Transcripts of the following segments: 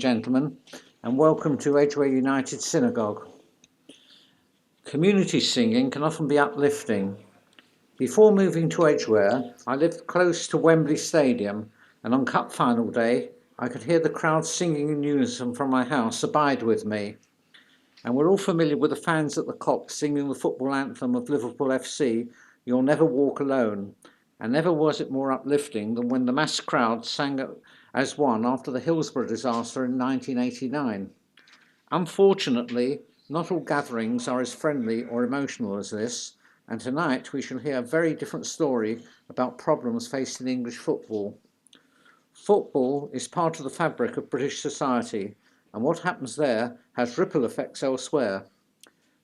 gentlemen, and welcome to Edgware United Synagogue. Community singing can often be uplifting. Before moving to Edgware, I lived close to Wembley Stadium, and on Cup Final day, I could hear the crowd singing in unison from my house, Abide With Me. And we're all familiar with the fans at the Kop singing the football anthem of Liverpool FC, You'll Never Walk Alone. And never was it more uplifting than when the mass crowd sang as one after the Hillsborough disaster in 1989. Unfortunately, not all gatherings are as friendly or emotional as this, and tonight we shall hear a very different story about problems faced in English football. Football is part of the fabric of British society, and what happens there has ripple effects elsewhere.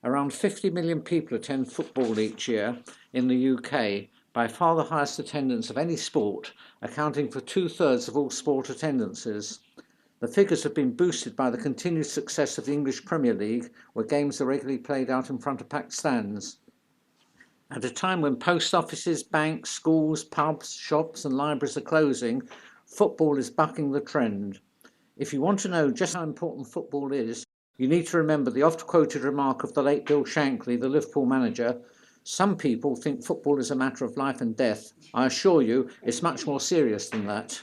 Around 50 million people attend football each year in the UK, by far the highest attendance of any sport, accounting for 2/3 of all sport attendances. The figures have been boosted by the continued success of the English Premier League, where games are regularly played out in front of packed stands. At a time when post offices, banks, schools, pubs, shops and libraries are closing, football is bucking the trend. If you want to know just how important football is, you need to remember the oft-quoted remark of the late Bill Shankly, the Liverpool manager, "Some people think football is a matter of life and death. I assure you, it's much more serious than that."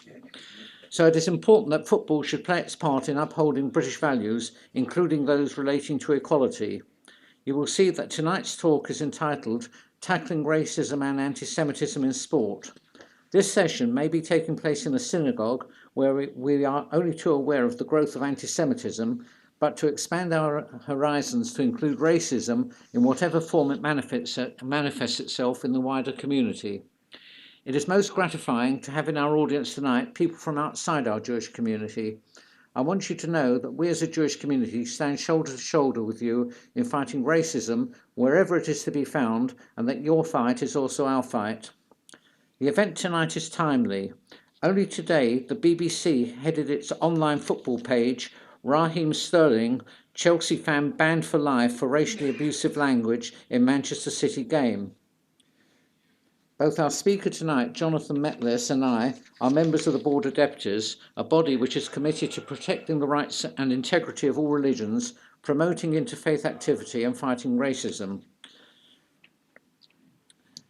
So it is important that football should play its part in upholding British values, including those relating to equality. You will see that tonight's talk is entitled Tackling Racism and Anti-Semitism in Sport. This session may be taking place in a synagogue where we are only too aware of the growth of anti-Semitism, but to expand our horizons to include racism in whatever form it manifests itself in the wider community. It is most gratifying to have in our audience tonight people from outside our Jewish community. I want you to know that we as a Jewish community stand shoulder to shoulder with you in fighting racism wherever it is to be found, and that your fight is also our fight. The event tonight is timely. Only today, the BBC headed its online football page, Raheem Sterling, Chelsea fan banned for life for racially abusive language in Manchester City game. Both our speaker tonight, Jonathan Metliss, and I are members of the Board of Deputies, a body which is committed to protecting the rights and integrity of all religions, promoting interfaith activity and fighting racism.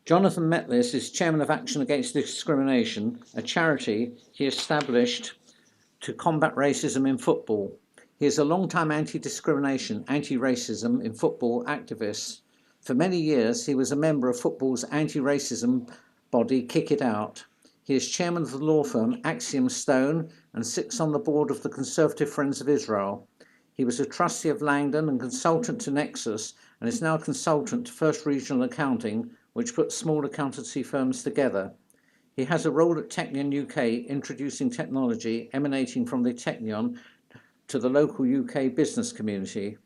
Jonathan Metliss is Chairman of Action Against Discrimination, a charity he established to combat racism in football. He is a long-time anti-discrimination, anti-racism in football activist. For many years, he was a member of football's anti-racism body, Kick It Out. He is chairman of the law firm Axiom Stone and sits on the board of the Conservative Friends of Israel. He was a trustee of Langdon and consultant to Nexus, and is now a consultant to First Regional Accounting, which puts small accountancy firms together. He has a role at Technion UK, introducing technology emanating from the Technion to the local UK business community.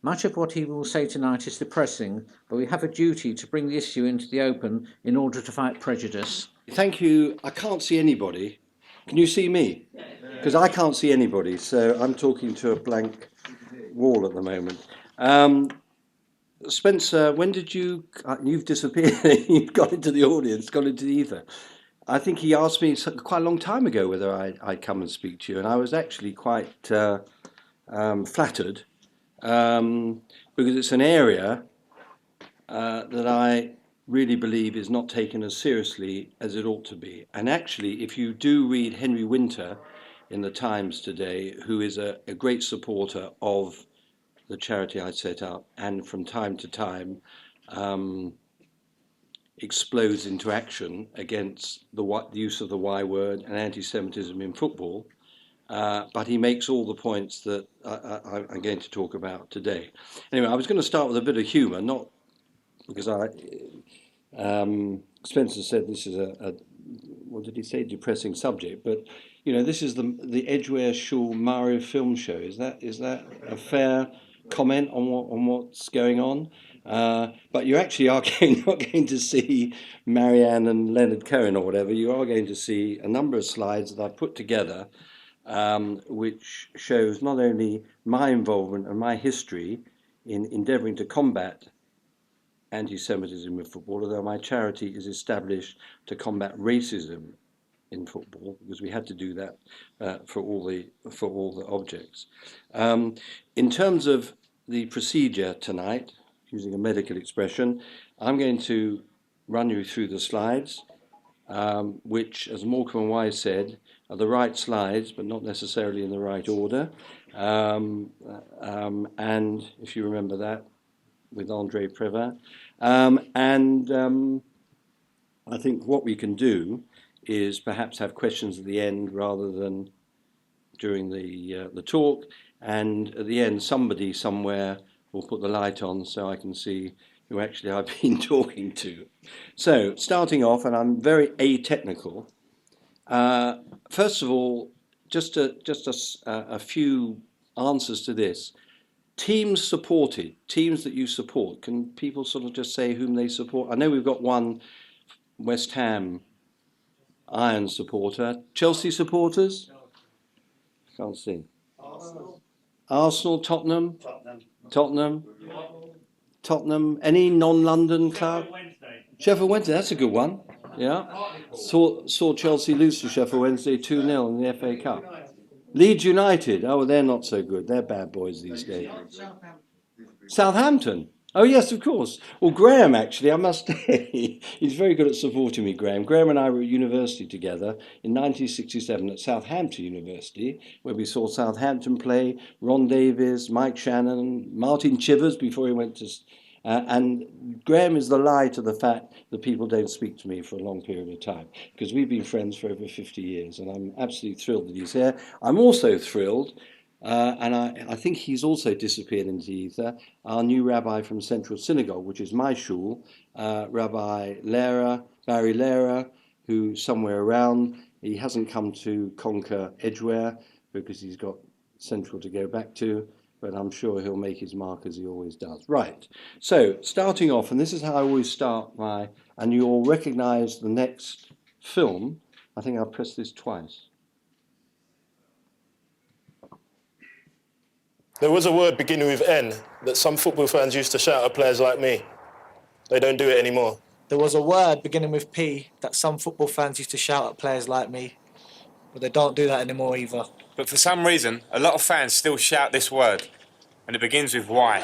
Much of what he will say tonight is depressing, but we have a duty to bring the issue into the open in order to fight prejudice. Thank you. I can't see anybody. Can you see me? Because I can't see anybody, so I'm talking to a blank wall at the moment. Spencer, when did you've disappeared, you've got into the audience, got into the ether. I think he asked me quite a long time ago whether I'd come and speak to you, and I was actually quite flattered, because it's an area that I really believe is not taken as seriously as it ought to be. And actually, if you do read Henry Winter in the Times today, who is a great supporter of the charity I set up, and from time to time explodes into action against the use of the Y word and anti-Semitism in football, but he makes all the points that I'm going to talk about today. Anyway, I was going to start with a bit of humour, not because Spencer said this is a what did he say, depressing subject, but you know, this is the Edgware Shul Mario film show. Is that a fair comment on what's going on? But you actually are not going to see Marianne and Leonard Cohen or whatever. You are going to see a number of slides that I've put together, which shows not only my involvement and my history in endeavouring to combat anti-Semitism in football, although my charity is established to combat racism in football, because we had to do that for all the objects. In terms of the procedure tonight, using a medical expression, I'm going to run you through the slides, which, as Morecambe and Wise said, are the right slides, but not necessarily in the right order. And if you remember that, with Andre Prévin. I think what we can do is perhaps have questions at the end rather than during the talk. And at the end, somebody somewhere will put the light on so I can see who actually I've been talking to. So, starting off, and I'm very atechnical. First of all, just a few answers to this. Teams supported, teams that you support. Can people sort of just say whom they support? I know we've got one West Ham Iron supporter. Chelsea supporters? Can't see. Arsenal, Tottenham? Tottenham. Any non-London club? Sheffield Wednesday, that's a good one. Yeah. Saw Chelsea lose to Sheffield Wednesday 2-0 in the FA Cup. Leeds United, oh, they're not so good. They're bad boys these days. Southampton. Oh, yes, of course. Well, Graham, actually, I must say, he's very good at supporting me, Graham. Graham and I were at university together in 1967 at Southampton University, where we saw Southampton play, Ron Davies, Mike Shannon, Martin Chivers before he went to... and Graham is the lie to the fact that people don't speak to me for a long period of time, because we've been friends for over 50 years, and I'm absolutely thrilled that he's here. I'm also thrilled, and I think he's also disappeared into the ether, our new rabbi from Central Synagogue, which is my shul, Rabbi Barry Lehrer, who's somewhere around. He hasn't come to conquer Edgware because he's got Central to go back to, but I'm sure he'll make his mark as he always does. Right, so starting off, and this is how I always start and you'll recognise the next film. I think I'll press this twice. There was a word beginning with N that some football fans used to shout at players like me. They don't do it anymore. There was a word beginning with P that some football fans used to shout at players like me, but they don't do that anymore either. But for some reason, a lot of fans still shout this word, and it begins with Y.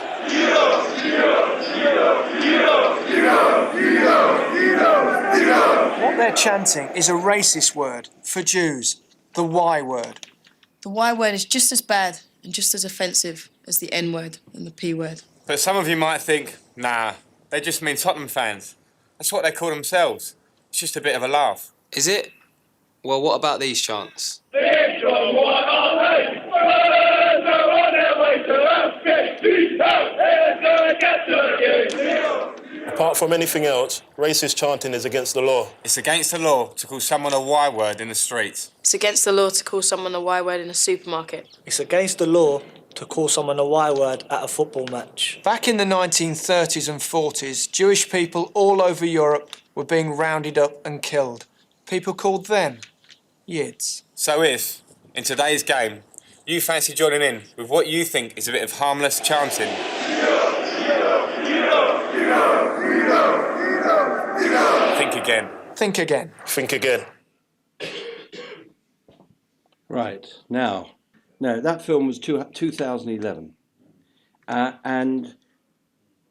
What they're chanting is a racist word for Jews, the Y word. The Y word is just as bad and just as offensive as the N word and the P word. But some of you might think, nah, they just mean Tottenham fans. That's what they call themselves. It's just a bit of a laugh. Is it? Well, what about these chants? Apart from anything else, racist chanting is against the law. It's against the law to call someone a Y word in the streets. It's against the law to call someone a Y word in a supermarket. It's against the law to call someone a Y word at a football match. Back in the 1930s and 40s, Jewish people all over Europe were being rounded up and killed. People called them Yids. So if, in today's game, you fancy joining in with what you think is a bit of harmless chanting, think again. Think again. Think again. Right, now, no, that film was 2011. And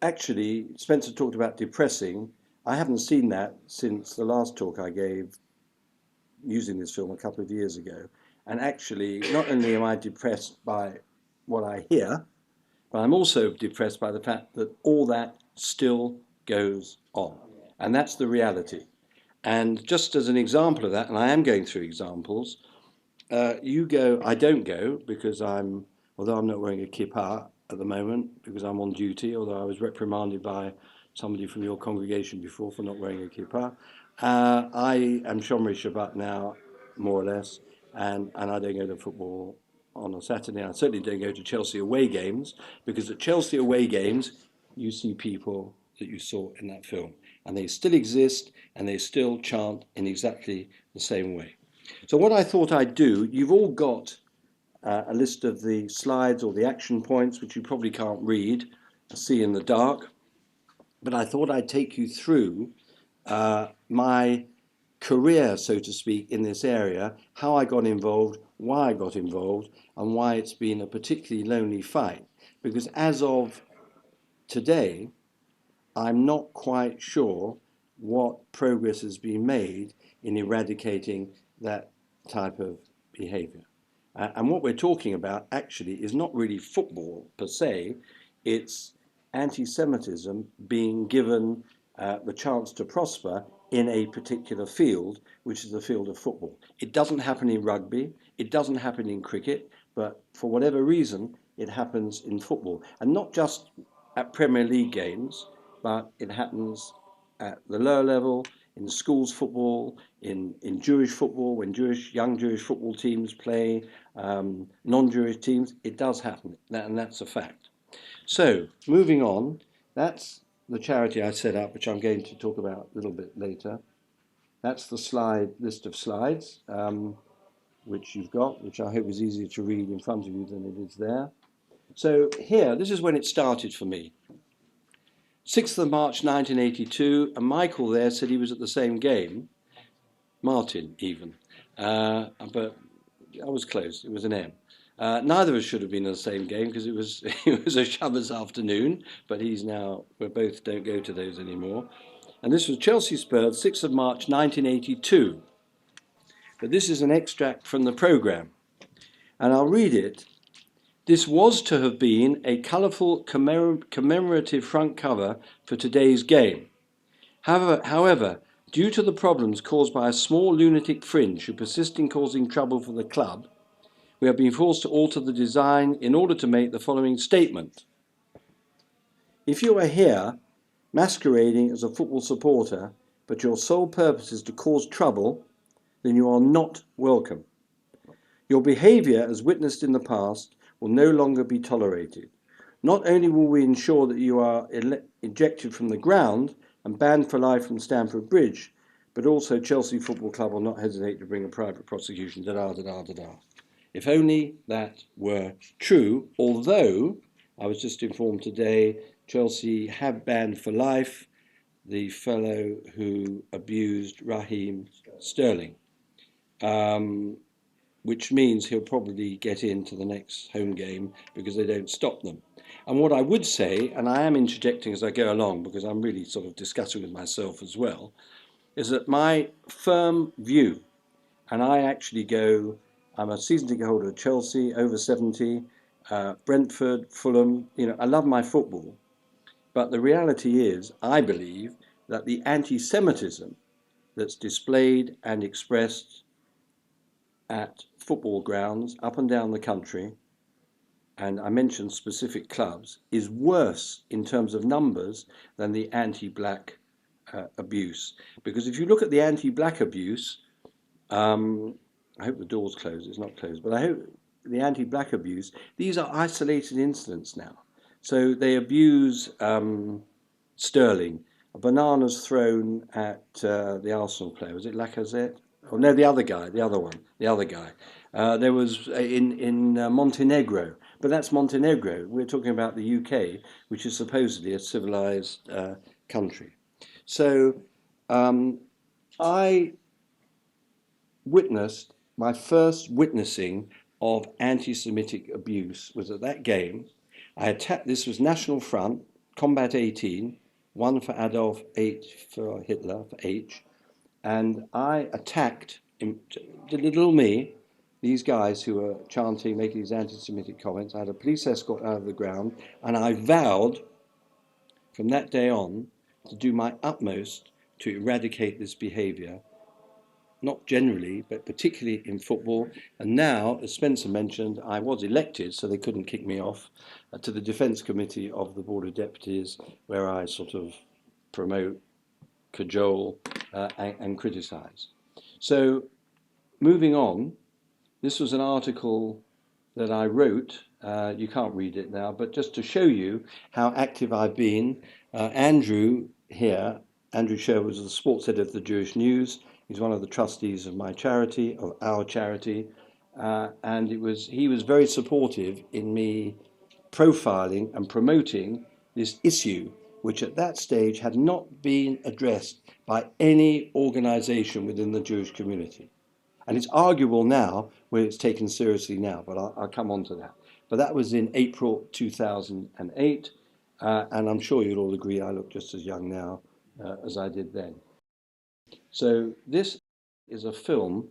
actually, Spencer talked about depressing. I haven't seen that since the last talk I gave using this film a couple of years ago. And actually, not only am I depressed by what I hear, but I'm also depressed by the fact that all that still goes on. And that's the reality. And just as an example of that, and I am going through examples, you go, I don't go because although I'm not wearing a kippah at the moment because I'm on duty, although I was reprimanded by somebody from your congregation before for not wearing a kippah. I am Shomri Shabbat now, more or less, and I don't go to football on a Saturday. I certainly don't go to Chelsea away games, because at Chelsea away games, you see people that you saw in that film, and they still exist, and they still chant in exactly the same way. So what I thought I'd do, you've all got a list of the slides or the action points, which you probably can't read, see in the dark, but I thought I'd take you through my career, so to speak, in this area, how I got involved, why I got involved, and why it's been a particularly lonely fight. Because as of today, I'm not quite sure what progress has been made in eradicating that type of behaviour. And what we're talking about actually is not really football per se, it's anti-Semitism being given the chance to prosper in a particular field, which is the field of football. It doesn't happen in rugby, it doesn't happen in cricket, but for whatever reason, it happens in football. And not just at Premier League games, but it happens at the lower level, in schools football, in Jewish football, when young Jewish football teams play non-Jewish teams, it does happen, and that's a fact. So, moving on, that's the charity I set up, which I'm going to talk about a little bit later. That's the list of slides, which you've got, which I hope is easier to read in front of you than it is there. So here, this is when it started for me. 6th of March 1982, and Michael there said he was at the same game, Martin even, but I was close, it was an M. Neither of us should have been in the same game because it was a Shabbos afternoon, but we both don't go to those anymore. And this was Chelsea Spurs, 6th of March 1982. But this is an extract from the programme, and I'll read it. This was to have been a colourful commemorative front cover for today's game. However, due to the problems caused by a small lunatic fringe who persist in causing trouble for the club, we have been forced to alter the design in order to make the following statement. If you are here masquerading as a football supporter, but your sole purpose is to cause trouble, then you are not welcome. Your behaviour, as witnessed in the past, will no longer be tolerated. Not only will we ensure that you are ejected from the ground and banned for life from Stamford Bridge, but also Chelsea Football Club will not hesitate to bring a private prosecution, da-da-da-da-da-da. If only that were true, although I was just informed today Chelsea have banned for life the fellow who abused Raheem Sterling, which means he'll probably get into the next home game because they don't stop them. And what I would say, and I am interjecting as I go along because I'm really sort of discussing with myself as well, is that my firm view, and I actually I'm a season ticket holder of Chelsea, over 70, Brentford, Fulham, I love my football. But the reality is, I believe that the anti-Semitism that's displayed and expressed at football grounds up and down the country, and I mentioned specific clubs, is worse in terms of numbers than the anti-black abuse. Because if you look at the anti-black abuse, I hope the door's closed, it's not closed, but I hope the anti-black abuse, these are isolated incidents now. So they abuse Sterling, bananas thrown at the Arsenal player, was it Lacazette? Oh no, the other guy. There was in Montenegro, but that's Montenegro. We're talking about the UK, which is supposedly a civilized country. So I witnessed, my first witnessing of anti-Semitic abuse was at that game. This was National Front, Combat 18, 1 for Adolf, 8 for Hitler, for H. And I attacked, little me, these guys who were chanting, making these anti-Semitic comments. I had a police escort out of the ground, and I vowed from that day on to do my utmost to eradicate this behaviour, not generally, but particularly in football. And now, as Spencer mentioned, I was elected, so they couldn't kick me off, to the Defence Committee of the Board of Deputies, where I sort of promote, cajole, and criticise. So, moving on, this was an article that I wrote. You can't read it now, but just to show you how active I've been. Andrew here, Andrew Sher, was the sports editor of the Jewish News. He's one of the trustees of my charity, of our charity, and he was very supportive in me profiling and promoting this issue, which at that stage had not been addressed by any organisation within the Jewish community. And it's arguable now whether it's taken seriously now, but I'll come on to that. But that was in April 2008, and I'm sure you'll all agree I look just as young now as I did then. So this is a film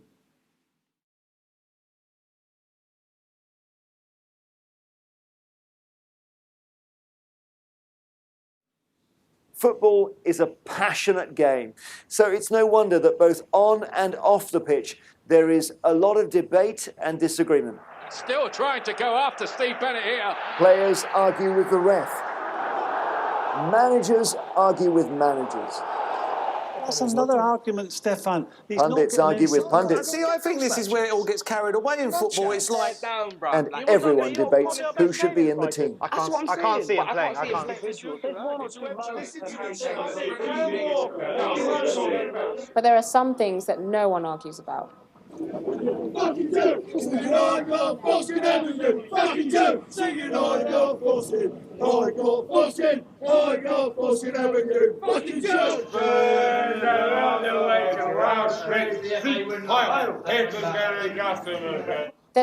Football is a passionate game, so it's no wonder that both on and off the pitch there is a lot of debate and disagreement. Still trying to go after Steve Bennett here. Players argue with the ref. Managers argue with managers. That's another argument, Stefan. Pundits argue with pundits. See, I think this is where it all gets carried away in football. It's like, And everyone debates who should be in the team. I can't see him playing. But there are some things that no one argues about. There's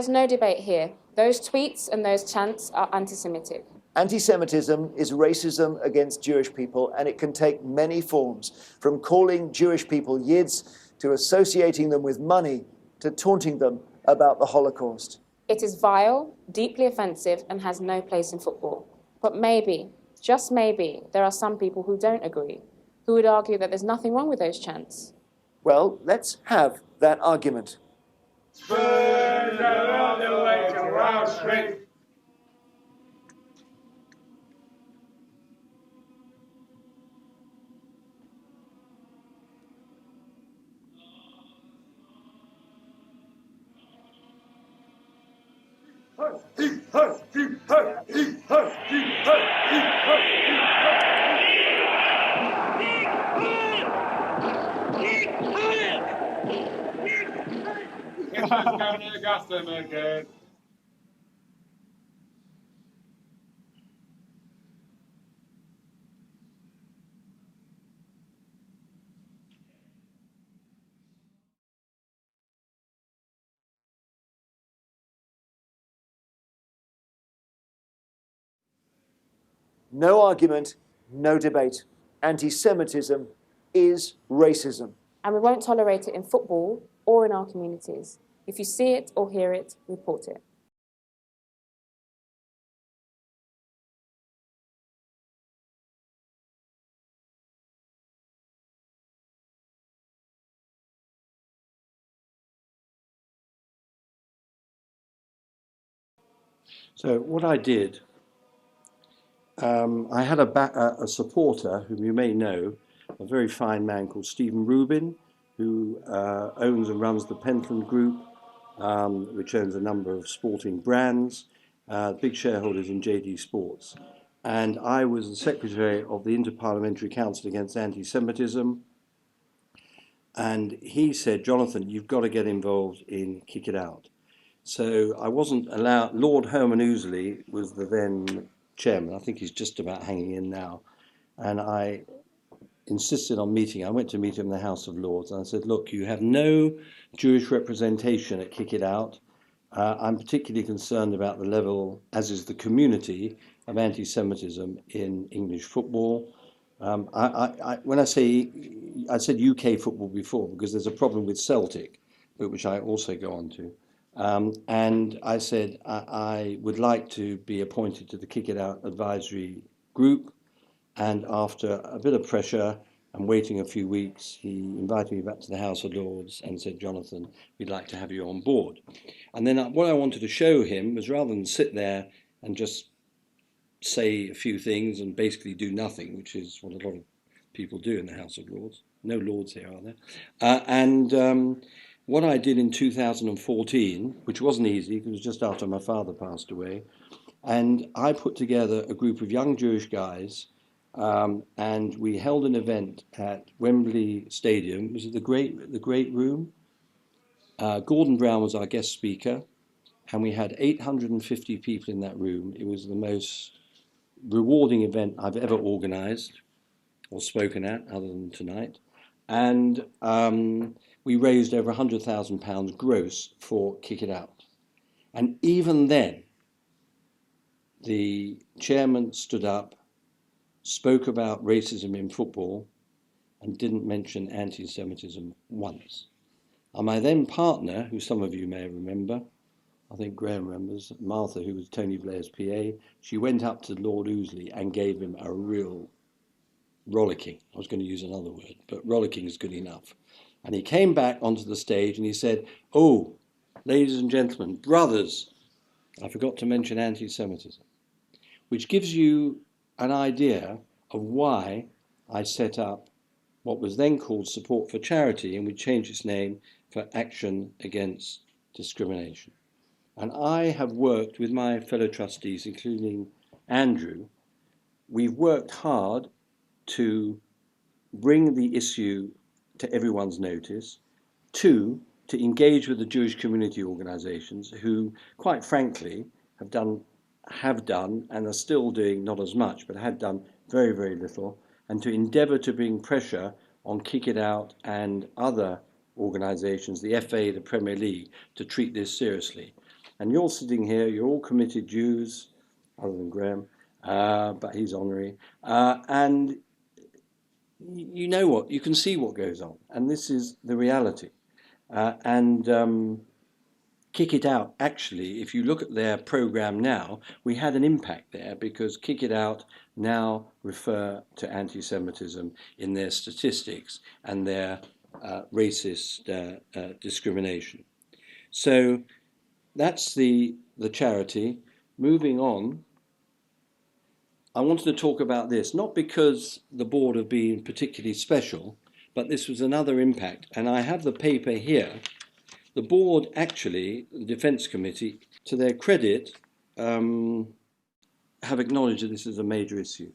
no debate here. Those tweets and those chants are anti-Semitic. Anti-Semitism is racism against Jewish people, and it can take many forms, from calling Jewish people Yids to associating them with money to taunting them about the Holocaust. It is vile, deeply offensive, and has no place in football. But maybe, just maybe, there are some people who don't agree, who would argue that there's nothing wrong with those chants. Well, let's have that argument. No argument, no debate. Anti-Semitism is racism. And we won't tolerate it in football or in our communities. If you see it or hear it, report it. So what I did, I had a supporter whom you may know, a very fine man called Stephen Rubin, who owns and runs the Pentland Group, which owns a number of sporting brands, big shareholders in JD Sports. And I was the secretary of the Interparliamentary Council Against Anti-Semitism. And he said, Jonathan, you've got to get involved in Kick It Out. So I wasn't allowed. Lord Herman Ouseley was the then chairman. I think he's just about hanging in now. And I insisted on meeting. I went to meet him in the House of Lords. And I said, look, you have no Jewish representation at Kick It Out. I'm particularly concerned about the level, as is the community, of anti-Semitism in English football. When I said UK football before, because there's a problem with Celtic, which I also go on to. And I said I would like to be appointed to the Kick It Out advisory group. And after a bit of pressure and waiting a few weeks, he invited me back to the House of Lords and said, Jonathan, we'd like to have you on board. And then what I wanted to show him was, rather than sit there and just say a few things and basically do nothing, which is what a lot of people do in the House of Lords. No Lords here, are there? What I did in 2014, which wasn't easy, because it was just after my father passed away, and I put together a group of young Jewish guys, and we held an event at Wembley Stadium. It was the great room. Gordon Brown was our guest speaker, and we had 850 people in that room. It was the most rewarding event I've ever organised or spoken at, other than tonight. And we raised over £100,000 gross for Kick It Out. And even then, the chairman stood up, spoke about racism in football, and didn't mention anti-Semitism once. And my then partner, who some of you may remember, I think Graham remembers, Martha, who was Tony Blair's PA, she went up to Lord Ousley and gave him a real rollicking. I was going to use another word, but rollicking is good enough. And he came back onto the stage and he said, "Oh, ladies and gentlemen, brothers, I forgot to mention anti-Semitism," which gives you an idea of why I set up what was then called Support for Charity, and we changed its name for Action Against Discrimination. And I have worked with my fellow trustees, including Andrew. We've worked hard to bring the issue to everyone's notice, to engage with the Jewish community organisations who, quite frankly, have done and are still doing not as much, but had done very, very little, and to endeavour to bring pressure on Kick It Out and other organisations, the FA, the Premier League, to treat this seriously. And you're sitting here, you're all committed Jews, other than Graham, but he's honorary, and you know what, you can see what goes on, and this is the reality. Kick It Out, actually, if you look at their programme now, we had an impact there because Kick It Out now refer to anti-Semitism in their statistics and their racist discrimination. So that's the charity. Moving on, I wanted to talk about this, not because the board have been particularly special, but this was another impact. And I have the paper here. The board actually, the Defence Committee, to their credit, have acknowledged that this is a major issue.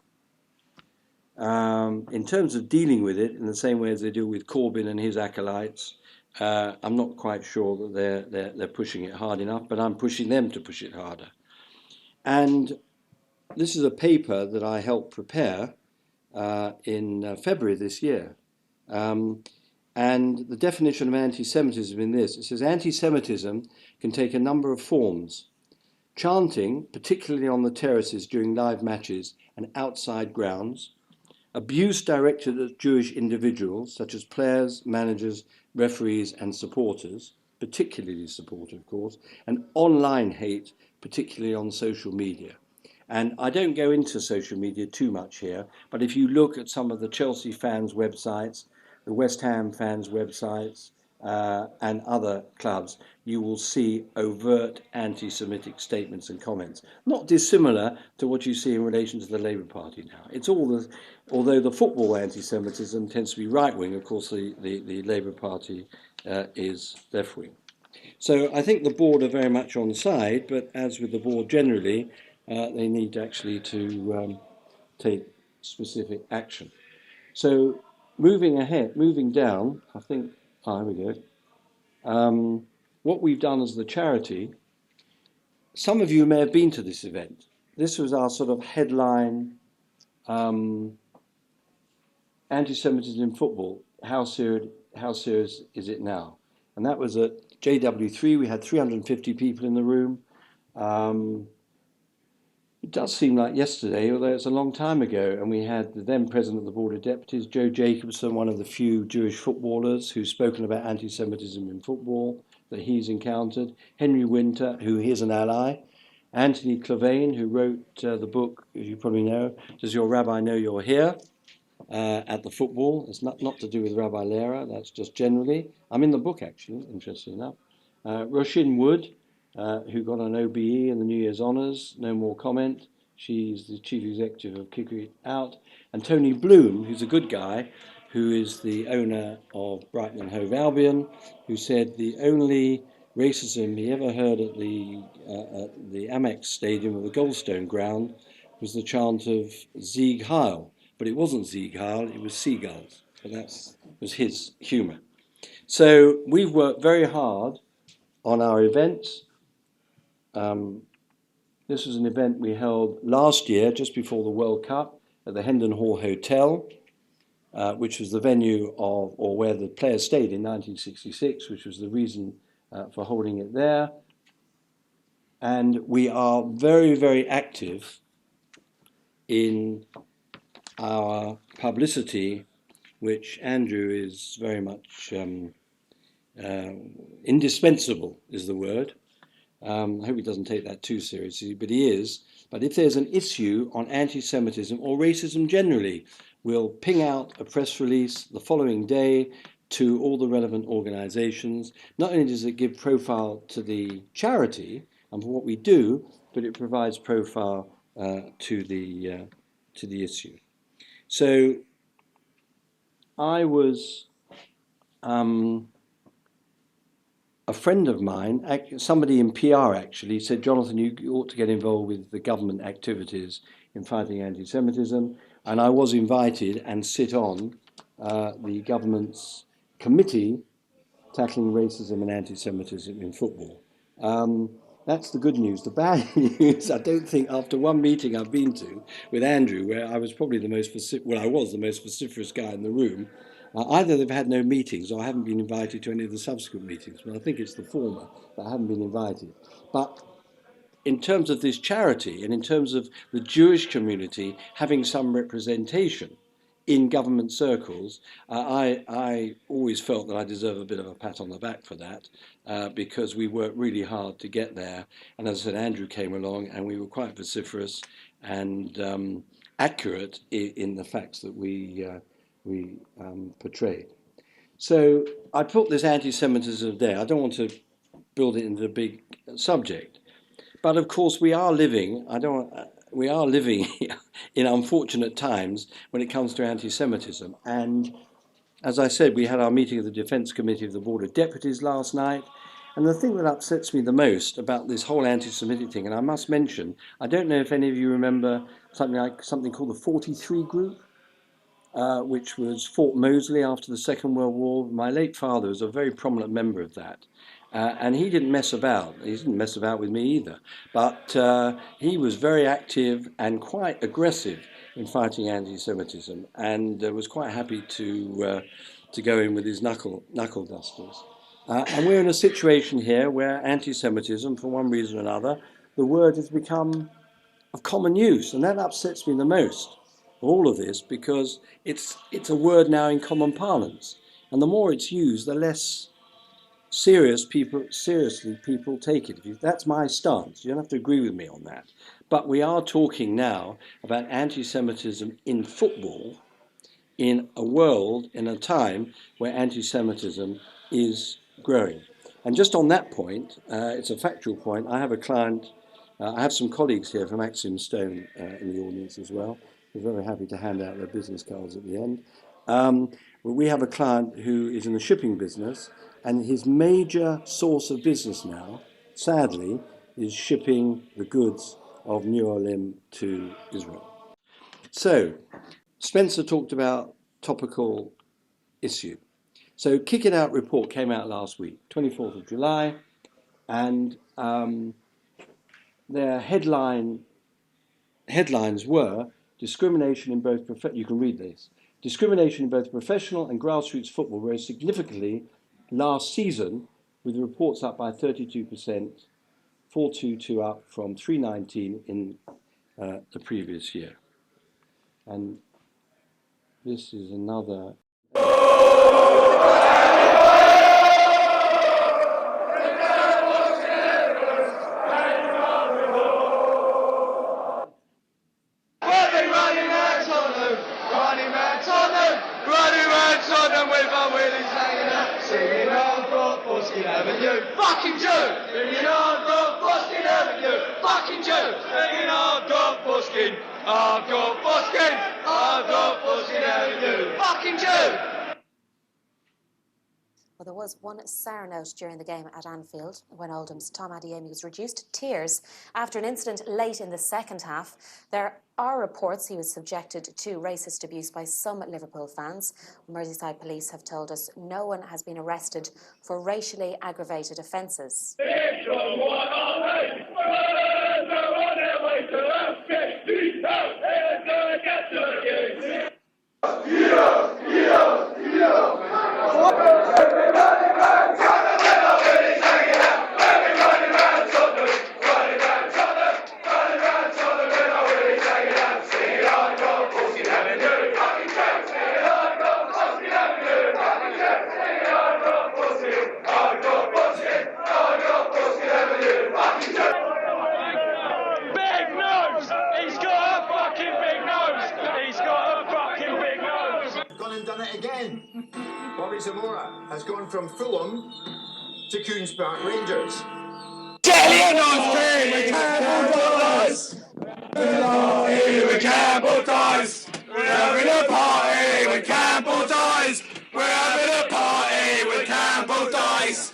In terms of dealing with it, in the same way as they deal with Corbyn and his acolytes, I'm not quite sure that they're pushing it hard enough, but I'm pushing them to push it harder. And this is a paper that I helped prepare in February this year. And the definition of anti-Semitism in this, it says anti-Semitism can take a number of forms. Chanting, particularly on the terraces during live matches and outside grounds. Abuse directed at Jewish individuals, such as players, managers, referees and supporters, particularly supporters, of course, and online hate, particularly on social media. And I don't go into social media too much here, but if you look at some of the Chelsea fans' websites, the West Ham fans' websites, and other clubs, you will see overt anti-Semitic statements and comments, not dissimilar to what you see in relation to the Labour Party now. It's all although the football anti-Semitism tends to be right-wing, of course the Labour Party is left-wing. So I think the board are very much on side, but as with the board generally, they need actually to take specific action. So moving down, I think, here we go. What we've done as the charity, some of you may have been to this event. This was our sort of headline, anti-Semitism in football, how serious is it now? And that was at JW3, we had 350 people in the room. It does seem like yesterday, although it's a long time ago, and we had the then President of the Board of Deputies, Joe Jacobson, one of the few Jewish footballers who's spoken about anti-Semitism in football that he's encountered, Henry Winter, who is an ally, Anthony Clavane, who wrote the book, as you probably know, Does Your Rabbi Know You're Here? At the football. It's not to do with Rabbi Lehrer, that's just generally. I'm in the book, actually, interestingly enough. Roshin Wood, who got an OBE in the New Year's Honours, no more comment. She's the chief executive of Kick It Out. And Tony Bloom, who's a good guy, who is the owner of Brighton and Hove Albion, who said the only racism he ever heard at the Amex Stadium or the Goldstone Ground was the chant of Sieg Heil. But it wasn't Sieg Heil, it was seagulls. But that was his humour. So we've worked very hard on our events. This was an event we held last year, just before the World Cup, at the Hendon Hall Hotel. which was the venue of, or where the players stayed in 1966, which was the reason for holding it there. And we are very, very active in our publicity, which Andrew is very much indispensable, is the word. I hope he doesn't take that too seriously, but he is. But if there's an issue on anti-Semitism or racism generally, we'll ping out a press release the following day to all the relevant organisations. Not only does it give profile to the charity and for what we do, but it provides profile to the issue. So I was a friend of mine, somebody in PR actually, said, Jonathan, you ought to get involved with the government activities in fighting anti-Semitism. And I was invited and sit on the government's committee tackling racism and anti-Semitism in football. That's the good news. The bad news, I don't think after one meeting I've been to with Andrew, where I was probably the most vociferous guy in the room, either they've had no meetings or I haven't been invited to any of the subsequent meetings. But I think it's the former, that I haven't been invited. But in terms of this charity and in terms of the Jewish community having some representation in government circles, I always felt that I deserve a bit of a pat on the back for that, because we worked really hard to get there. And as I said, Andrew came along and we were quite vociferous and accurate in the facts that we portrayed. So I put this anti-Semitism there. I don't want to build it into a big subject. But of course, we are living in unfortunate times when it comes to anti-Semitism. And as I said, we had our meeting of the Defence Committee of the Board of Deputies last night. And the thing that upsets me the most about this whole anti-Semitic thing, and I must mention, I don't know if any of you remember something called the 43 Group, which was Fort Moseley after the Second World War. My late father was a very prominent member of that. And he didn't mess about. He didn't mess about with me either. But he was very active and quite aggressive in fighting anti-Semitism, and was quite happy to go in with his knuckle dusters. And we're in a situation here where anti-Semitism, for one reason or another, the word has become of common use, and that upsets me the most of all of this, because it's a word now in common parlance, and the more it's used, the less seriously people take it. That's my stance. You don't have to agree with me on that. But we are talking now about anti-Semitism in football in a world, in a time where anti-Semitism is growing. And just on that point, it's a factual point. I have a client, I have some colleagues here from Axiom Stone in the audience as well. We're very happy to hand out their business cards at the end. We have a client who is in the shipping business, and his major source of business now, sadly, is shipping the goods of New Orleans to Israel. So, Spencer talked about topical issue. So, Kick It Out report came out last week, 24th of July, and their headlines were discrimination in both, you can read this, discrimination in both professional and grassroots football rose significantly last season, with reports up by 32%, 422 up from 319 in the previous year. And this is another. Fucking Jew! Singing on God, Boskin Avenue! Fucking Jew! Singing on God, Boskin! On God, Boskin! On God, Boskin Avenue! Fucking Jew! Well, there was one sour note during the game at Anfield when Oldham's Tom Adeyemi was reduced to tears after an incident late in the second half. There are reports he was subjected to racist abuse by some Liverpool fans. Merseyside police have told us no one has been arrested for racially aggravated offences. again. Bobby Zamora has gone from Fulham to Queen's Park Rangers. Get on with Campbell Toys! With Campbell Toys! We're having a party with Campbell Toys! We're having a party with Campbell Toys!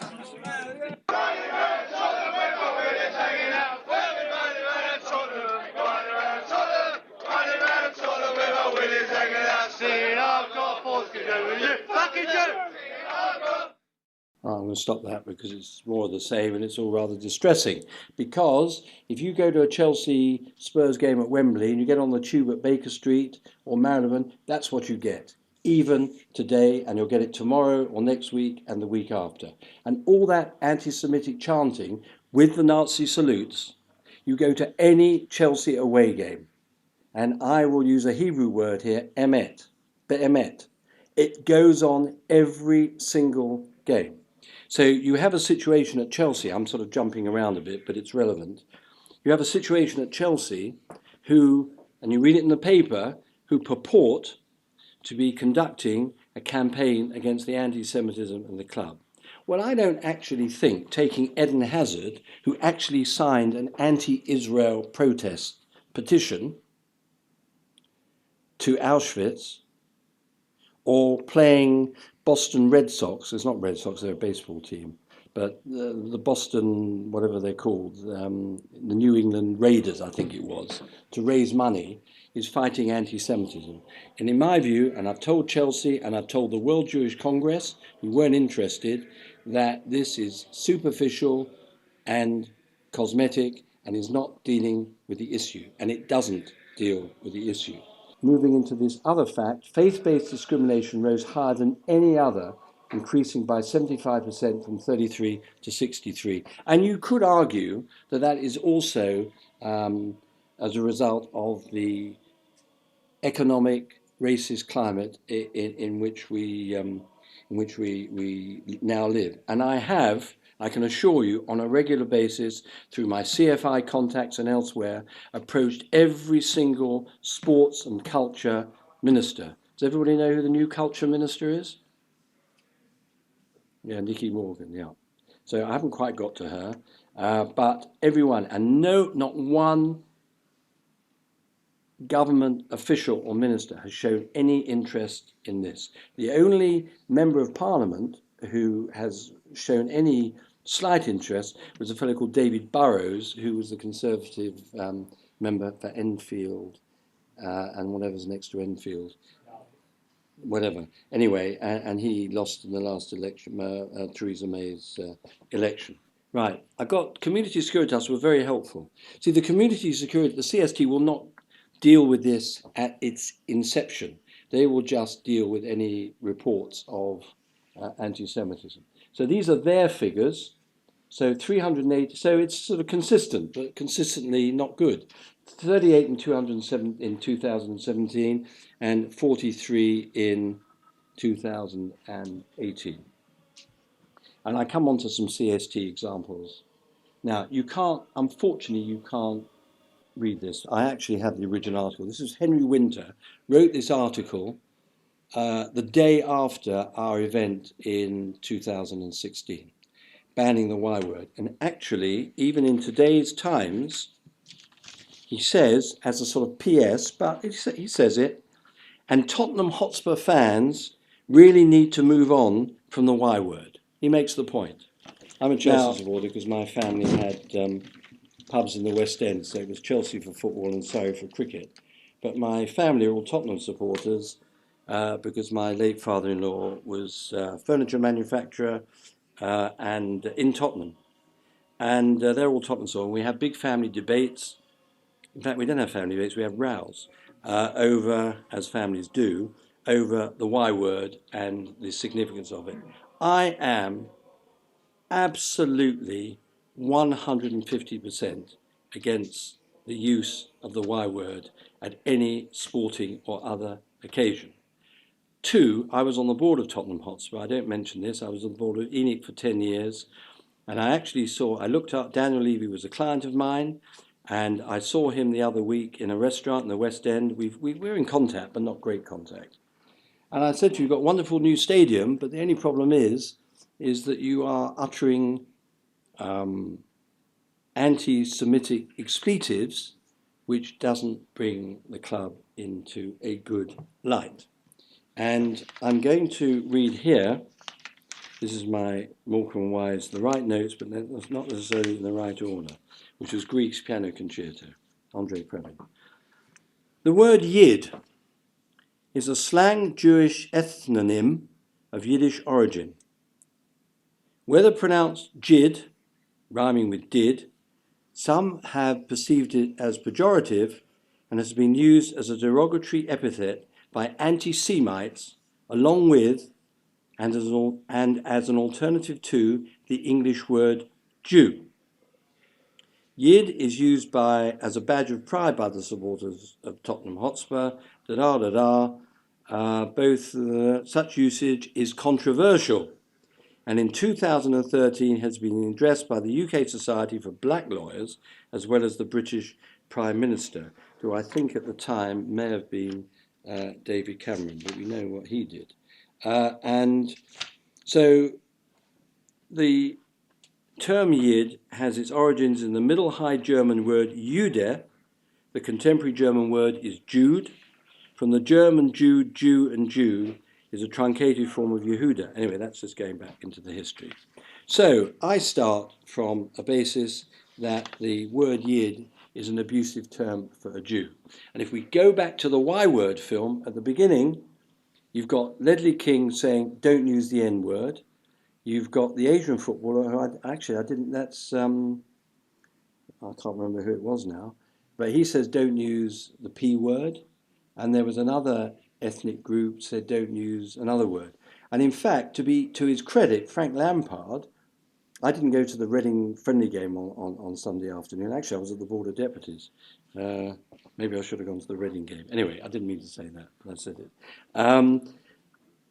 I'm going to stop that because it's more of the same and it's all rather distressing. Because if you go to a Chelsea Spurs game at Wembley and you get on the tube at Baker Street or Marylebone, that's what you get. Even today, and you'll get it tomorrow or next week and the week after. And all that anti-Semitic chanting with the Nazi salutes, you go to any Chelsea away game. And I will use a Hebrew word here, emet, be'emet. It goes on every single game. So you have a situation at Chelsea, I'm sort of jumping around a bit, but it's relevant. You have a situation at Chelsea who, and you read it in the paper, who purport to be conducting a campaign against the anti-Semitism in the club. Well, I don't actually think taking Eden Hazard, who actually signed an anti-Israel protest petition to Auschwitz, or playing Boston Red Sox, it's not Red Sox, they're a baseball team, but the Boston, whatever they're called, the New England Raiders, I think it was, to raise money, is fighting anti-Semitism. And in my view, and I've told Chelsea and I've told the World Jewish Congress, who weren't interested, that this is superficial and cosmetic and is not dealing with the issue. And it doesn't deal with the issue. Moving into this other fact, faith-based discrimination rose higher than any other, increasing by 75% from 33 to 63. And you could argue that that is also as a result of the economic racist climate in which we now live. And I can assure you, on a regular basis, through my CFI contacts and elsewhere, approached every single sports and culture minister. Does everybody know who the new culture minister is? Yeah, Nikki Morgan, yeah. So I haven't quite got to her, but everyone, and not one government official or minister has shown any interest in this. The only member of parliament who has shown any slight interest was a fellow called David Burrows, who was the Conservative member for Enfield and whatever's next to Enfield, whatever. Anyway, and he lost in the last election, Theresa May's election. Right, I've got Community Securitas were very helpful. See, the Community Security, the CST will not deal with this at its inception. They will just deal with any reports of anti-Semitism. So these are their figures. So 380, so it's sort of consistent, but consistently not good. 38 in 2017 and 43 in 2018. And I come on to some CST examples. Now, unfortunately, you can't read this. I actually have the original article. This is Henry Winter, wrote this article the day after our event in 2016, banning the Y word. And actually, even in today's Times, he says, as a sort of PS, but he says it, and Tottenham Hotspur fans really need to move on from the Y word. He makes the point. I'm a Chelsea supporter because my family had pubs in the West End, so it was Chelsea for football and Surrey for cricket. But my family are all Tottenham supporters because my late father-in-law was a furniture manufacturer and in Tottenham. And they're all Tottenham supporters. We have big family debates. In fact, we don't have family debates, we have rows over, as families do, over the Y word and the significance of it. I am absolutely 150% against the use of the Y word at any sporting or other occasion. 2, I was on the board of Tottenham Hotspur. I don't mention this. I was on the board of ENIC for 10 years. And I looked up, Daniel Levy was a client of mine, and I saw him the other week in a restaurant in the West End. We're in contact, but not great contact. And I said to you, you've got a wonderful new stadium, but the only problem is that you are uttering anti-Semitic expletives, which doesn't bring the club into a good light. And I'm going to read here, this is my Morecambe Wise, the right notes, but not necessarily in the right order, which was Grieg's Piano Concerto, Andrei Previn. The word Yid is a slang Jewish ethnonym of Yiddish origin. Whether pronounced Jid, rhyming with did, some have perceived it as pejorative and has been used as a derogatory epithet by anti-Semites along with and as an alternative to the English word Jew. Yid is used as a badge of pride by the supporters of Tottenham Hotspur. Such usage is controversial, and in 2013 has been addressed by the UK Society for Black Lawyers as well as the British Prime Minister, who I think at the time may have been David Cameron, but we know what he did. And so the term Yid has its origins in the Middle High German word Jude. The contemporary German word is Jude. From the German Jude, Jew and Jew is a truncated form of Yehuda. Anyway, that's just going back into the history. So I start from a basis that the word Yid is an abusive term for a Jew. And if we go back to the Y Word film at the beginning, you've got Ledley King saying, don't use the N word. You've got the Asian footballer who I can't remember who it was now, but he says don't use the P word. And there was another ethnic group said don't use another word. And in fact, to his credit, Frank Lampard, I didn't go to the Reading friendly game on Sunday afternoon. Actually, I was at the Board of Deputies. Maybe I should have gone to the Reading game. Anyway, I didn't mean to say that, but I said it.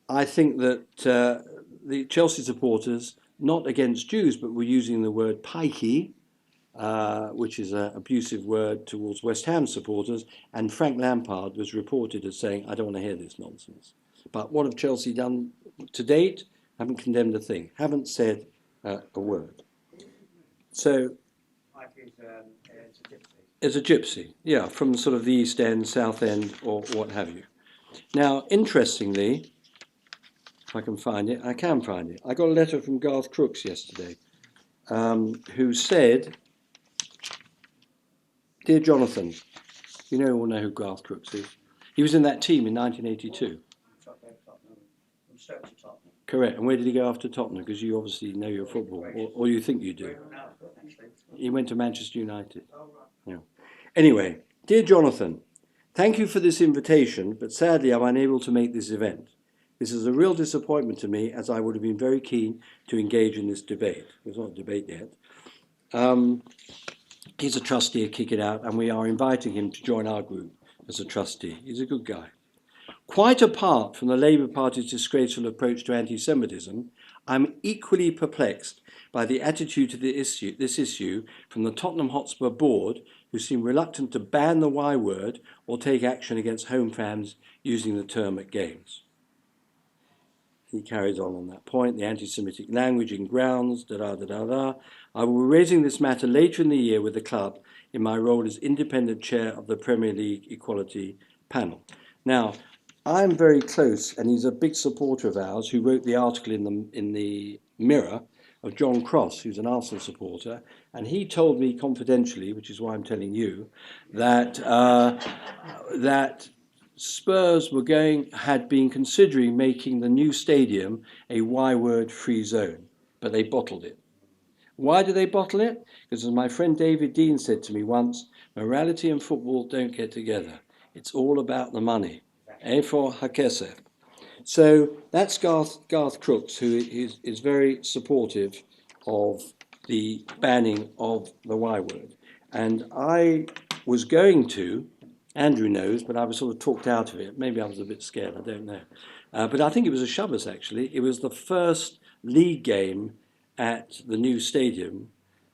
I think that the Chelsea supporters, not against Jews, but were using the word pikey, which is an abusive word towards West Ham supporters, and Frank Lampard was reported as saying, I don't want to hear this nonsense. But what have Chelsea done to date? Haven't condemned a thing, haven't said a word. So it's a gypsy, yeah, from sort of the East End, South End, or what have you. Now, interestingly, if I can find it, I can find it. I got a letter from Garth Crooks yesterday, who said, Dear Jonathan, you all know who Garth Crooks is. He was in that team in 1982. Correct. And where did he go after Tottenham? Because you obviously know your football, or you think you do. He went to Manchester United. Yeah. Anyway, dear Jonathan, thank you for this invitation, but sadly I'm unable to make this event. This is a real disappointment to me, as I would have been very keen to engage in this debate. There's not a debate yet. He's a trustee at Kick It Out, and we are inviting him to join our group as a trustee. He's a good guy. Quite apart from the Labour Party's disgraceful approach to anti-Semitism, I'm equally perplexed by the attitude to this issue from the Tottenham Hotspur board, who seem reluctant to ban the Y word or take action against home fans using the term at games. He carries on that point, the anti-Semitic language in grounds, I will be raising this matter later in the year with the club in my role as independent chair of the Premier League Equality Panel. Now, I'm very close, and he's a big supporter of ours, who wrote the article in the Mirror of John Cross, who's an Arsenal supporter, and he told me confidentially, which is why I'm telling you, that that Spurs had been considering making the new stadium a Y-word free zone, but they bottled it. Why do they bottle it? Because as my friend David Dean said to me once, morality and football don't get together. It's all about the money. For hakesef. So that's Garth Crooks, who is very supportive of the banning of the Y word. And I was going to, Andrew knows, but I was sort of talked out of it. Maybe I was a bit scared, I don't know. But I think it was a Shabbos, actually. It was the first league game at the new stadium,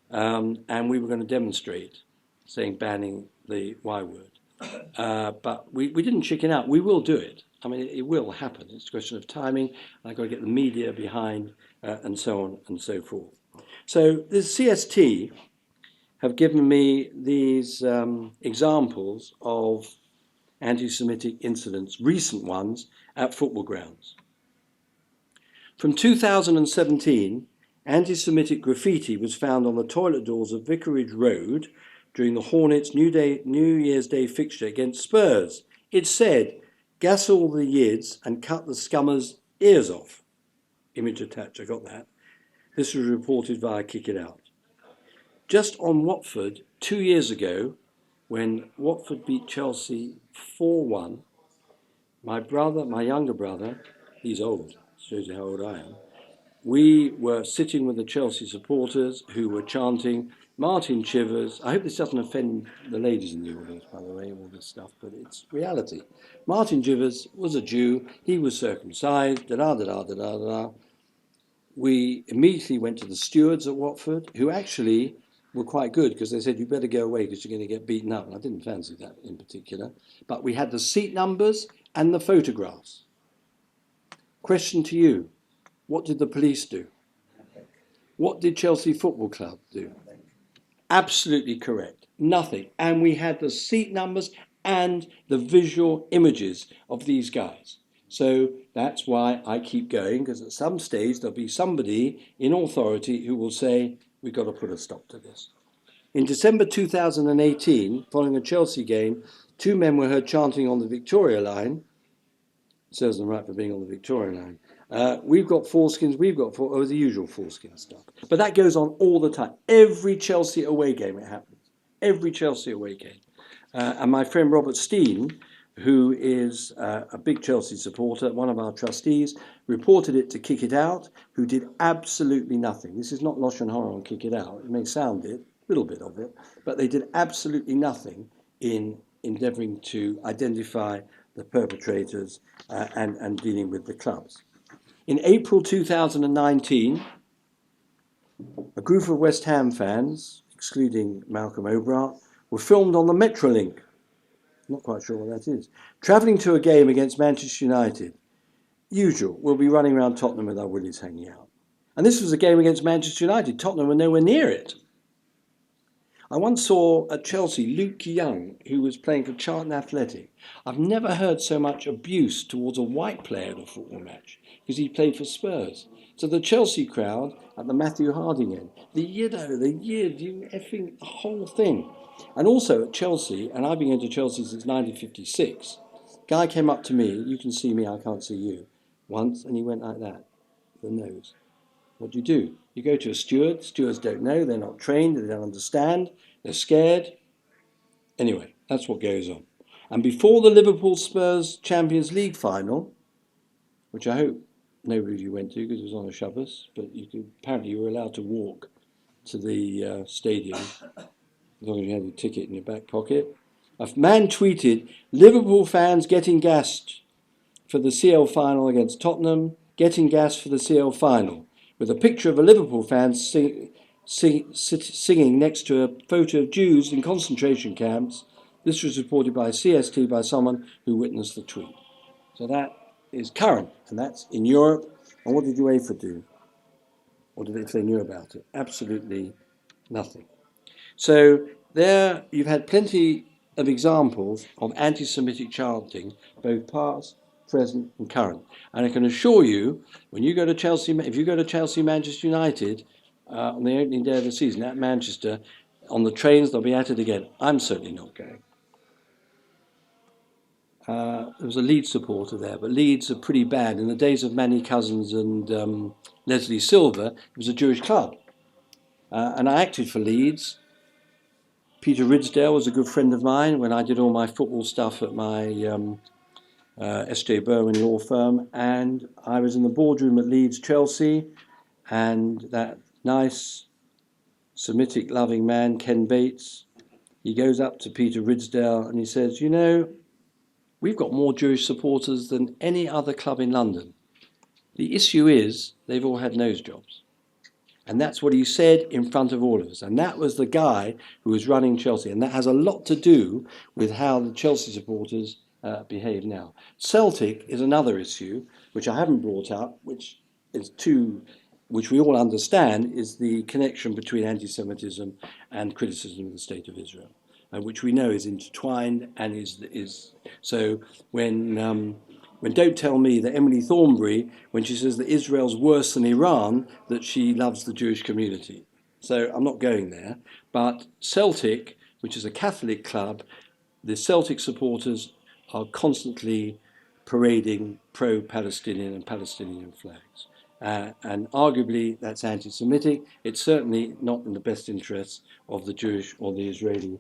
and we were going to demonstrate, saying banning the Y word. But we didn't chicken out. We will do it. I mean, it will happen. It's a question of timing. I've got to get the media behind and so on and so forth. So the CST have given me these examples of anti-Semitic incidents, recent ones, at football grounds. From 2017, anti-Semitic graffiti was found on the toilet doors of Vicarage Road during the Hornets' New Year's Day fixture against Spurs. It said, "Gas all the yids and cut the scummers' ears off." Image attached, I got that. This was reported via Kick It Out. Just on Watford, 2 years ago, when Watford beat Chelsea 4-1, my younger brother, he's old, shows you how old I am, we were sitting with the Chelsea supporters who were chanting, "Martin Chivers." I hope this doesn't offend the ladies in the audience, by the way, all this stuff, but it's reality. Martin Chivers was a Jew, he was circumcised, da-da-da-da-da-da-da. We immediately went to the stewards at Watford, who actually were quite good because they said, "You better go away because you're going to get beaten up." And I didn't fancy that in particular. But we had the seat numbers and the photographs. Question to you, what did the police do? What did Chelsea Football Club do? Absolutely correct. Nothing. And we had the seat numbers and the visual images of these guys. So that's why I keep going, because at some stage there'll be somebody in authority who will say, "We've got to put a stop to this." In December 2018, following a Chelsea game, 2 men were heard chanting on the Victoria line. Serves them right for being on the Victoria line. "We've got foreskins, we've got the usual foreskin stuff." But that goes on all the time. Every Chelsea away game it happens. Every Chelsea away game. And my friend Robert Steen, who is a big Chelsea supporter, one of our trustees, reported it to Kick It Out, who did absolutely nothing. This is not Losh and Horror on Kick It Out. It may sound it, a little bit of it, but they did absolutely nothing in endeavouring to identify the perpetrators and dealing with the clubs. In April 2019, a group of West Ham fans, excluding Malcolm O'Brien, were filmed on the Metrolink. Not quite sure what that is. Travelling to a game against Manchester United. Usual, we'll be running around Tottenham with our willies hanging out. And this was a game against Manchester United. Tottenham were nowhere near it. I once saw at Chelsea Luke Young, who was playing for Charlton Athletic. I've never heard so much abuse towards a white player at a football match, because he played for Spurs. So the Chelsea crowd at the Matthew Harding end, the effing the whole thing. And also at Chelsea, and I've been going to Chelsea since 1956, guy came up to me, "You can see me, I can't see you," once, and he went like that, the nose. What do? You go to a steward, stewards don't know, they're not trained, they don't understand, they're scared. Anyway, that's what goes on. And before the Liverpool Spurs Champions League final, which I hope nobody of you went to because it was on a Shabbos, but apparently you were allowed to walk to the stadium as long as you had your ticket in your back pocket. A man tweeted, "Liverpool fans getting gassed for the CL final against Tottenham, getting gassed for the CL final," with a picture of a Liverpool fan singing next to a photo of Jews in concentration camps. This was reported by CST by someone who witnessed the tweet. So that is current, and that's in Europe. And what did UEFA do? What did they, if they knew about it? Absolutely nothing. So there you've had plenty of examples of anti-Semitic chanting, both past, present and current. And I can assure you, when you go to Chelsea, if you go to Chelsea Manchester United on the opening day of the season at Manchester, on the trains they'll be at it again. I'm certainly not going. There was a Leeds supporter there, but Leeds are pretty bad. In the days of Manny Cousins and Leslie Silver, it was a Jewish club. And I acted for Leeds. Peter Ridsdale was a good friend of mine when I did all my football stuff at my S.J. Berwin law firm. And I was in the boardroom at Leeds Chelsea, and that nice Semitic loving man, Ken Bates, he goes up to Peter Ridsdale and he says, "You know, we've got more Jewish supporters than any other club in London. The issue is they've all had nose jobs." And that's what he said in front of all of us. And that was the guy who was running Chelsea. And that has a lot to do with how the Chelsea supporters behave now. Celtic is another issue, which I haven't brought up, which we all understand is the connection between anti-Semitism and criticism of the State of Israel, which we know is intertwined and is so. When don't tell me that Emily Thornberry, when she says that Israel's worse than Iran, that she loves the Jewish community. So I'm not going there. But Celtic, which is a Catholic club, the Celtic supporters are constantly parading pro-Palestinian and Palestinian flags. And arguably that's anti-Semitic. It's certainly not in the best interests of the Jewish or the Israeli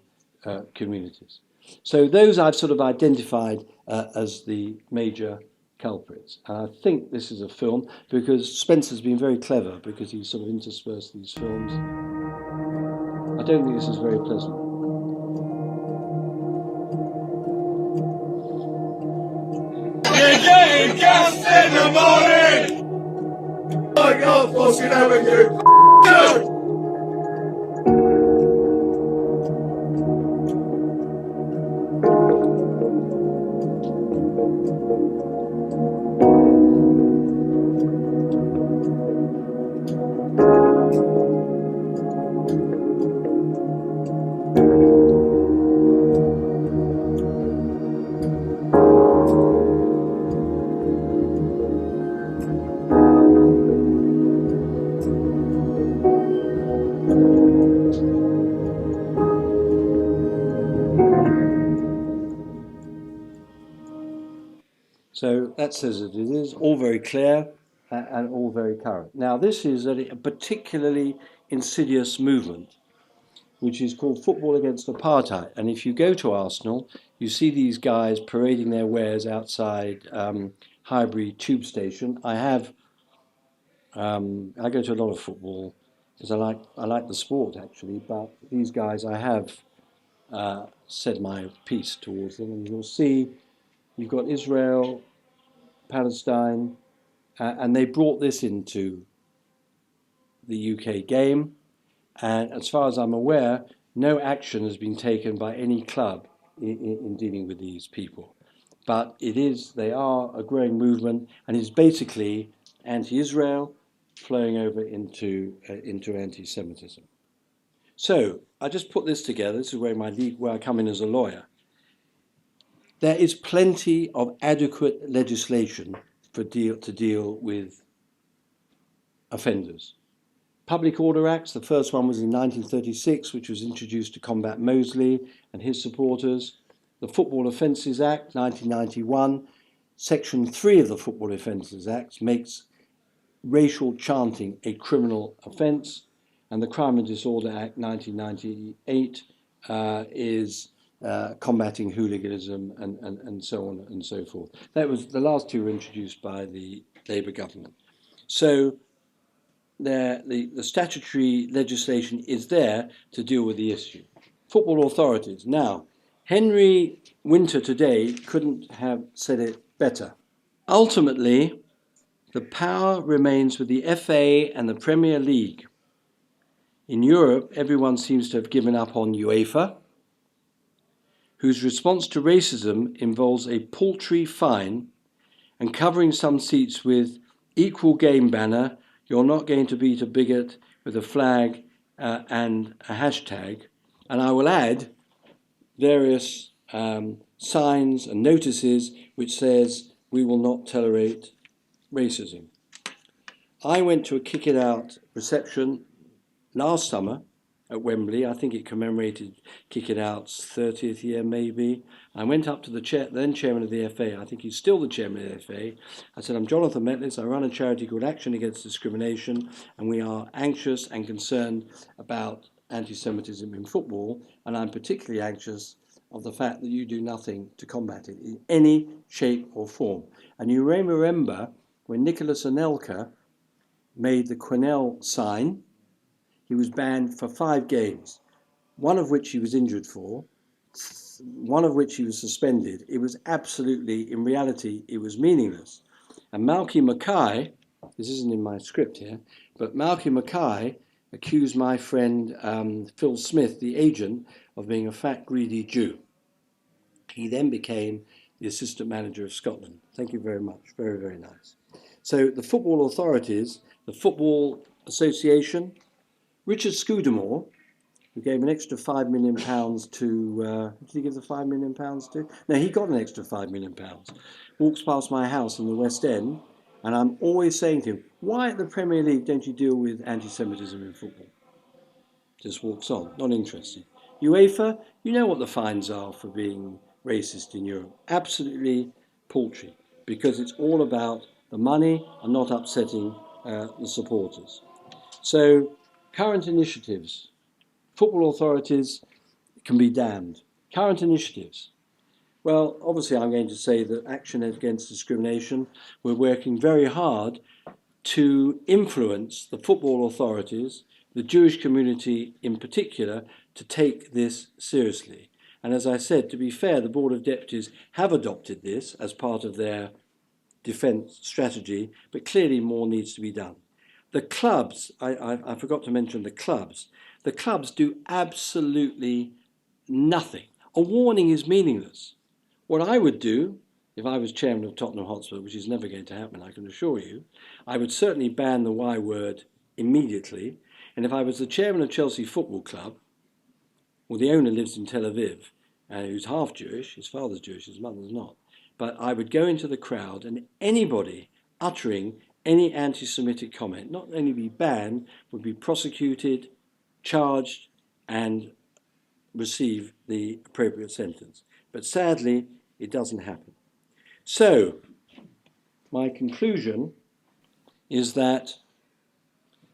communities. So those I've sort of identified as the major culprits. And I think this is a film because Spencer's been very clever because he's sort of interspersed these films. I don't think this is very pleasant. You're getting gassed in the morning! I can't fucking have you! So that says that it is all very clear and all very current. Now, this is a particularly insidious movement, which is called Football Against Apartheid. And if you go to Arsenal, you see these guys parading their wares outside Highbury Tube Station. I go to a lot of football because I like the sport actually, but these guys I have said my piece towards them, and you'll see you've got Israel, Palestine, and they brought this into the UK game. And as far as I'm aware, no action has been taken by any club in dealing with these people. But they are a growing movement, and it's basically anti-Israel flowing over into anti-Semitism. So I just put this together. This is where I come in as a lawyer. There is plenty of adequate legislation to deal with offenders. Public Order Acts, the first one was in 1936, which was introduced to combat Mosley and his supporters. The Football Offences Act, 1991, Section 3 of the Football Offences Act makes racial chanting a criminal offence, and the Crime and Disorder Act, 1998, is combating hooliganism and so on and so forth. The last two were introduced by the Labour government. So the statutory legislation is there to deal with the issue. Football authorities. Now, Henry Winter today couldn't have said it better. Ultimately, the power remains with the FA and the Premier League. In Europe, everyone seems to have given up on UEFA, whose response to racism involves a paltry fine and covering some seats with equal game banner, "You're not going to beat a bigot," with a flag and a hashtag. And I will add various signs and notices which says, "We will not tolerate racism." I went to a Kick It Out reception last summer at Wembley. I think it commemorated Kick It Out's 30th year, maybe. I went up to the then chairman of the FA. I think he's still the chairman of the FA. I said, "I'm Jonathan Metliss. I run a charity called Action Against Discrimination, and we are anxious and concerned about anti-Semitism in football, and I'm particularly anxious of the fact that you do nothing to combat it in any shape or form." And you may remember when Nicholas Anelka made the Quinnell sign, he was banned for 5 games, one of which he was injured for, one of which he was suspended. It was absolutely, in reality, it was meaningless. And Malky Mackay, this isn't in my script here, but Malky Mackay accused my friend Phil Smith, the agent, of being a fat, greedy Jew. He then became the assistant manager of Scotland. Thank you very much. Very, very nice. So the football authorities, the Football Association, Richard Scudamore, who gave an extra £5 million to, did he give the £5 million to? No, he got an extra £5 million. Walks past my house in the West End, and I'm always saying to him, why at the Premier League don't you deal with anti-Semitism in football? Just walks on, not interested. UEFA, you know what the fines are for being racist in Europe. Absolutely paltry, because it's all about the money and not upsetting the supporters. So, current initiatives. Football authorities can be damned. Current initiatives. Well, obviously I'm going to say that action against discrimination, we're working very hard to influence the football authorities, the Jewish community in particular, to take this seriously. And as I said, to be fair, the Board of Deputies have adopted this as part of their defence strategy, but clearly more needs to be done. The clubs, I forgot to mention the clubs. The clubs do absolutely nothing. A warning is meaningless. What I would do, if I was chairman of Tottenham Hotspur, which is never going to happen, I can assure you, I would certainly ban the Y word immediately. And if I was the chairman of Chelsea Football Club, well, the owner lives in Tel Aviv, who's half Jewish, his father's Jewish, his mother's not. But I would go into the crowd, and anybody uttering any anti-Semitic comment, not only be banned, would be prosecuted, charged, and receive the appropriate sentence. But sadly, it doesn't happen. So, my conclusion is that,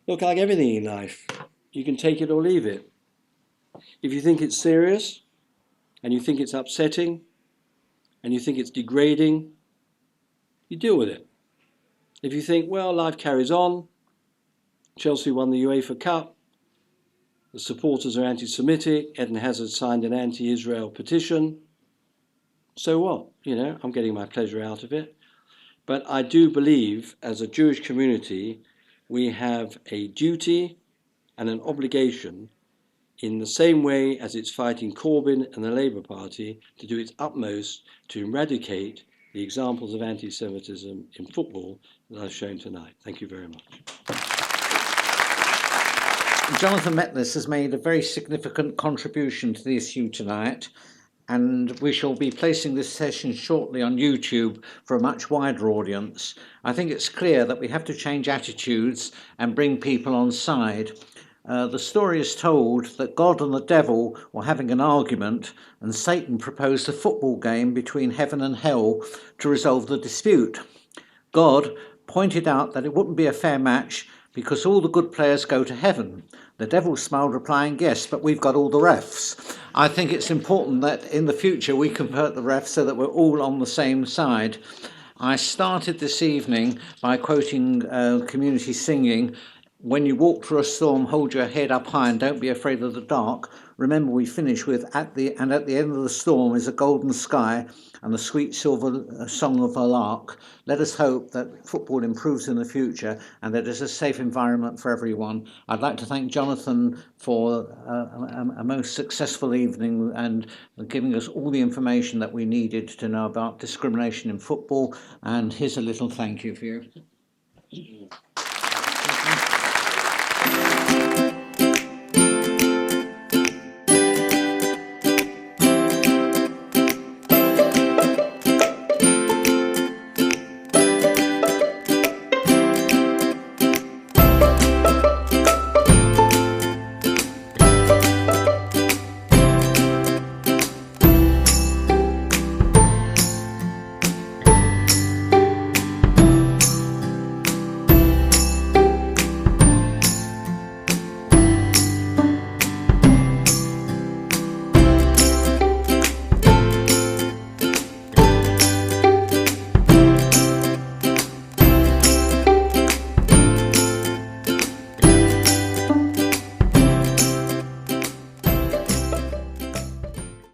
look, like everything in life, you can take it or leave it. If you think it's serious, and you think it's upsetting, and you think it's degrading, you deal with it. If you think, well, life carries on, Chelsea won the UEFA Cup, the supporters are anti-Semitic, Eden Hazard signed an anti-Israel petition, so what? You know, I'm getting my pleasure out of it. But I do believe, as a Jewish community, we have a duty and an obligation, in the same way as it's fighting Corbyn and the Labour Party, to do its utmost to eradicate the examples of anti-Semitism in football that I've shown tonight. Thank you very much. Jonathan Metliss has made a very significant contribution to the issue tonight, and we shall be placing this session shortly on YouTube for a much wider audience. I think it's clear that we have to change attitudes and bring people on side. The story is told that God and the devil were having an argument, and Satan proposed a football game between heaven and hell to resolve the dispute. God pointed out that it wouldn't be a fair match because all the good players go to heaven. The devil smiled, replying, yes, but we've got all the refs. I think it's important that in the future we convert the refs so that we're all on the same side. I started this evening by quoting community singing, "When you walk through a storm, hold your head up high and don't be afraid of the dark." Remember, we finish with, at the end of the storm is a golden sky and the sweet silver song of a lark. Let us hope that football improves in the future and that it's a safe environment for everyone. I'd like to thank Jonathan for a most successful evening and giving us all the information that we needed to know about discrimination in football. And here's a little thank you for you.